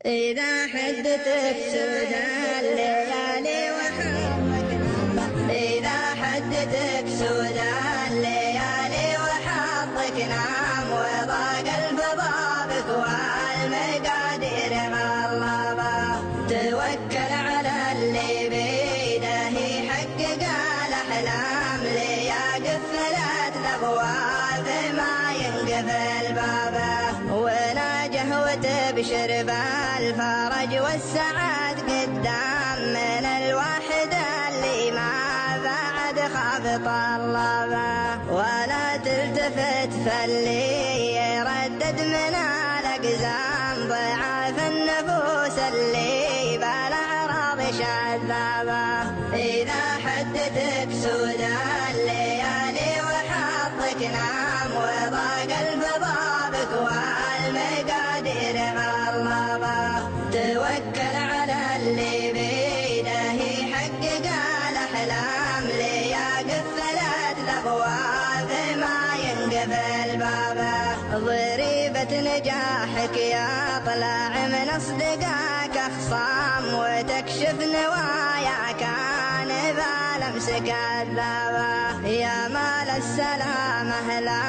إذا حدتك سودا الليالي إذا حدتك سودا الليالي وحظك نام وضاق الفضا بك والمقادير غلبة توكل على اللي بيده يحقق الأحلام ليا قفلت الأبواب ما ينقفل بابه ولا جهوة بشرب الفرج والسعد قدام من الواحد اللي ما بعد خاف طلبه ولا تلتفت فاللي يردد من الأقزام ضعاف النفوس اللي بالأعراض شذابه إذا حدتك سودا الليالي وحظك نام وضاق الفضا بك والمقادير غلبة توكل على اللي بيده يحقق الأحلام ليا قفلت الأبواب ما ينقفل بابه ضريبة نجاحك يا طلع من أصدقائك أخصام وتكشف نواياك عن لمس كذابة يا مال السلامة لا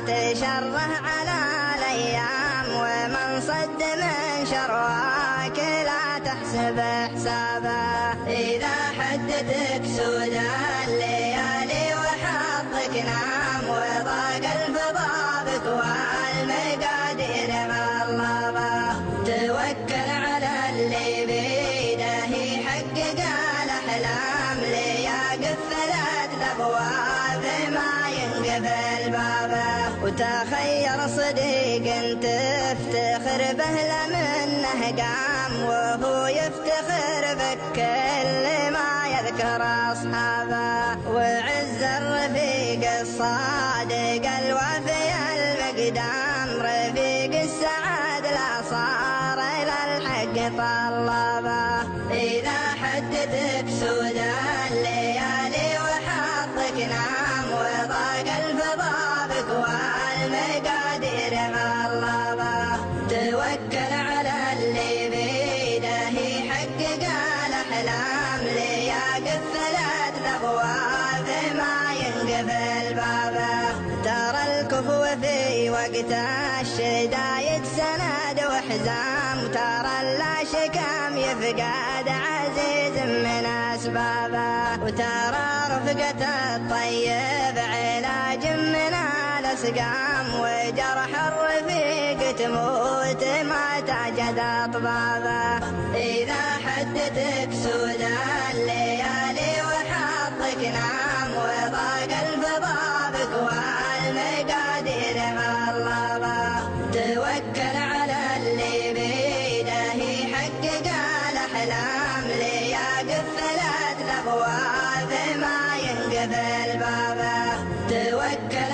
تشره على الأيام ومن صد من شرواك لا تحسب حسابه إذا حدتك سودا الليالي وحظك نام وضاق الفضا بك والمقادير غلبة توكل على اللي بيده يحقق الأحلام ليا قفلت الأبواب ما ينقفل بابه وتخير صديق تفتخر به لمنه قام وهو يفتخر بك كل ما يذكر أصحابه وعز الرفيق الصادق الوفي المقدام رفيق السعد لا صار إلى الحق طلبه إذا حدتك سودا الليالي وحظك نام وضاق الفضا بك والمقادير غلبة توكل على اللي بيده يحقق الأحلام ليا قفلت الأبواب ما ينقفل بابه ترى الكفو في وقت الشدايد سند وحزام ترى اللاشكام يفقد عزيز من أسبابه وترى رفقة الطيب علاج من الأسقام وجرح الرفيق تموت ما تعجد أطبابه إذا حدتك سودا الليالي وحظك نام وضاق الفضا بك والمقادير غلبة توكل على اللي بيده يحقق الأحلام ليا قفلت الأبواب ما ينقفل بابه توكل